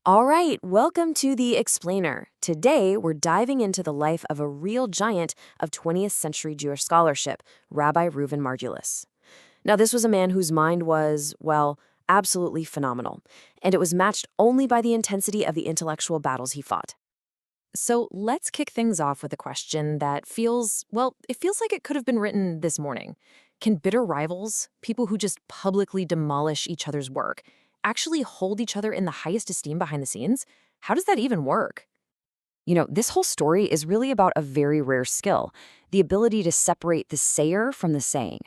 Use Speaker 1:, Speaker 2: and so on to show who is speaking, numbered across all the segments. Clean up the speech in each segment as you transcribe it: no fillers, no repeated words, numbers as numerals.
Speaker 1: All right, welcome to The Explainer. Today, we're diving into the life of a real giant of 20th century Jewish scholarship, Rabbi Reuven Margaliyot. Now, this was a man whose mind was, well, absolutely phenomenal, and it was matched only by the intensity of the intellectual battles he fought. So let's kick things off with a question that feels like it could have been written this morning. Can bitter rivals, people who just publicly demolish each other's work, actually hold each other in the highest esteem behind the scenes? How does that even work? This whole story is really about a very rare skill, the ability to separate the sayer from the saying.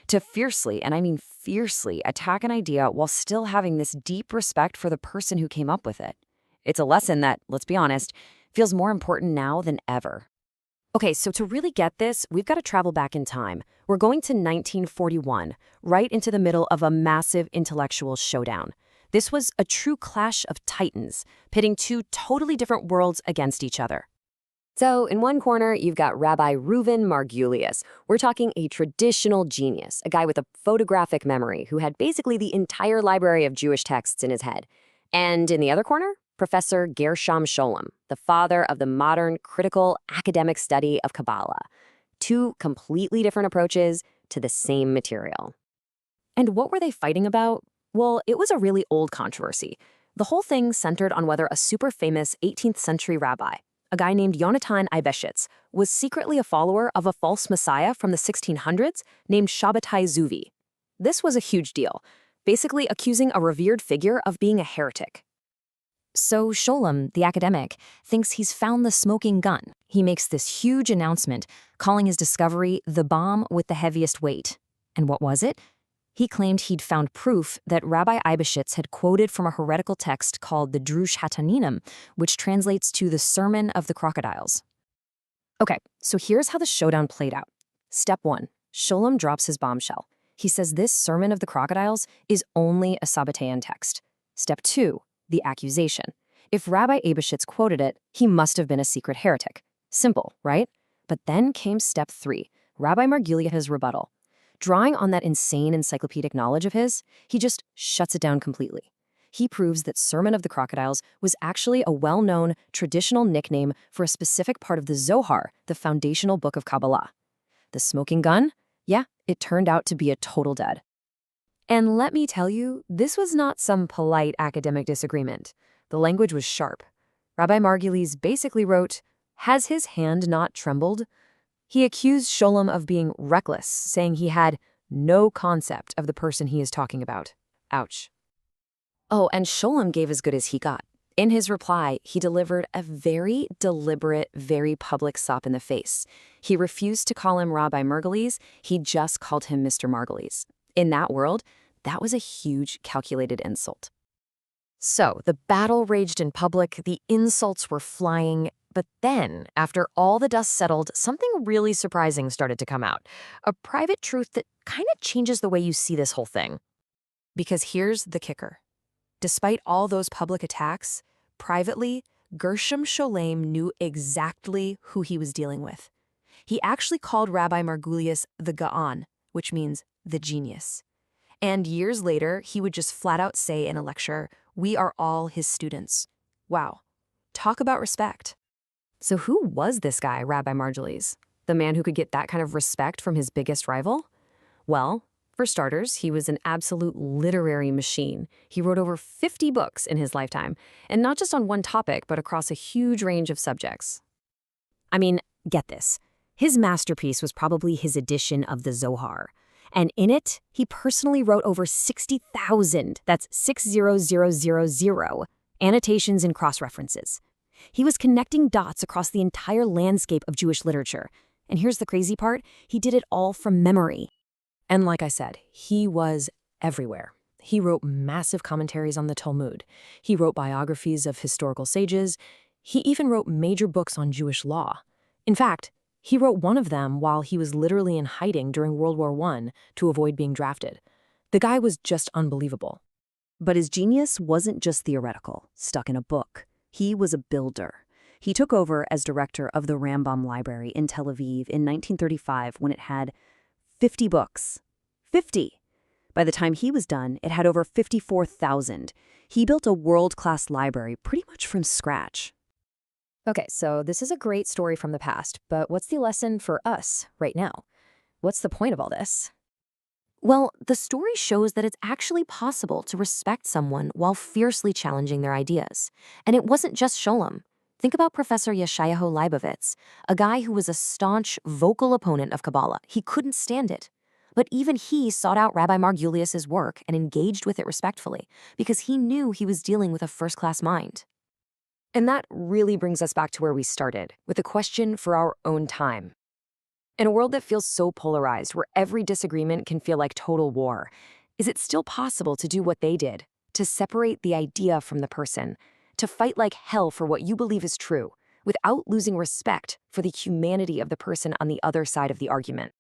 Speaker 1: To fiercely, and I mean fiercely, attack an idea while still having this deep respect for the person who came up with it. It's a lesson that, let's be honest, feels more important now than ever. Okay, so to really get this, we've got to travel back in time. We're going to 1941, right into the middle of a massive intellectual showdown. This was a true clash of titans, pitting two totally different worlds against each other. So in one corner, you've got Rabbi Reuven Margaliyot. We're talking a traditional genius, a guy with a photographic memory who had basically the entire library of Jewish texts in his head. And in the other corner, Professor Gershom Scholem, the father of the modern critical academic study of Kabbalah. Two completely different approaches to the same material. And what were they fighting about? Well, it was a really old controversy. The whole thing centered on whether a super famous 18th century rabbi, a guy named Yonatan Eibeshitz, was secretly a follower of a false messiah from the 1600s named Sabbateanism. This was a huge deal, basically accusing a revered figure of being a heretic. So Scholem, the academic, thinks he's found the smoking gun. He makes this huge announcement, calling his discovery the bomb with the heaviest weight. And what was it? He claimed he'd found proof that Rabbi Eibeshitz had quoted from a heretical text called the Drush HaTananim, which translates to the Sermon of the Crocodiles. Okay, so here's how the showdown played out. Step 1. Scholem drops his bombshell. He says this Sermon of the Crocodiles is only a Sabbatean text. Step 2. The accusation. If Rabbi Eibeshitz quoted it, he must have been a secret heretic. Simple, right? But then came step 3, Rabbi Margaliyot's rebuttal. Drawing on that insane encyclopedic knowledge of his, he just shuts it down completely. He proves that Sermon of the Crocodiles was actually a well-known traditional nickname for a specific part of the Zohar, the foundational book of Kabbalah. The smoking gun? Yeah, it turned out to be a total dud. And let me tell you, this was not some polite academic disagreement. The language was sharp. Rabbi Margaliyot basically wrote, "Has his hand not trembled?" He accused Scholem of being reckless, saying he had no concept of the person he is talking about. Ouch. Oh, and Scholem gave as good as he got. In his reply, he delivered a very deliberate, very public slap in the face. He refused to call him Rabbi Margaliyot, he just called him Mr. Margaliyot. In that world, that was a huge, calculated insult. So, the battle raged in public, the insults were flying, but then, after all the dust settled, something really surprising started to come out. A private truth that kind of changes the way you see this whole thing. Because here's the kicker. Despite all those public attacks, privately, Gershom Scholem knew exactly who he was dealing with. He actually called Rabbi Margaliyot the Ga'an, which means the genius. And years later, he would just flat out say in a lecture, "We are all his students." Wow. Talk about respect. So who was this guy, Rabbi Margaliyot? The man who could get that kind of respect from his biggest rival? Well, for starters, he was an absolute literary machine. He wrote over 50 books in his lifetime, and not just on one topic, but across a huge range of subjects. I mean, get this. His masterpiece was probably his edition of the Zohar. And in it, he personally wrote over 60,000, that's 60,000, annotations and cross-references. He was connecting dots across the entire landscape of Jewish literature. And here's the crazy part, he did it all from memory. And like I said, he was everywhere. He wrote massive commentaries on the Talmud. He wrote biographies of historical sages. He even wrote major books on Jewish law. In fact, he wrote one of them while he was literally in hiding during World War I to avoid being drafted. The guy was just unbelievable. But his genius wasn't just theoretical, stuck in a book. He was a builder. He took over as director of the Rambam Library in Tel Aviv in 1935 when it had 50 books. 50! By the time he was done, it had over 54,000. He built a world-class library pretty much from scratch.
Speaker 2: Okay, so this is a great story from the past, but what's the lesson for us right now? What's the point of all this?
Speaker 1: Well, the story shows that it's actually possible to respect someone while fiercely challenging their ideas. And it wasn't just Scholem. Think about Professor Yeshayahu Leibovitz, a guy who was a staunch, vocal opponent of Kabbalah. He couldn't stand it. But even he sought out Rabbi Margaliyot's work and engaged with it respectfully because he knew he was dealing with a first-class mind. And that really brings us back to where we started, with a question for our own time. In a world that feels so polarized, where every disagreement can feel like total war, is it still possible to do what they did, to separate the idea from the person, to fight like hell for what you believe is true, without losing respect for the humanity of the person on the other side of the argument?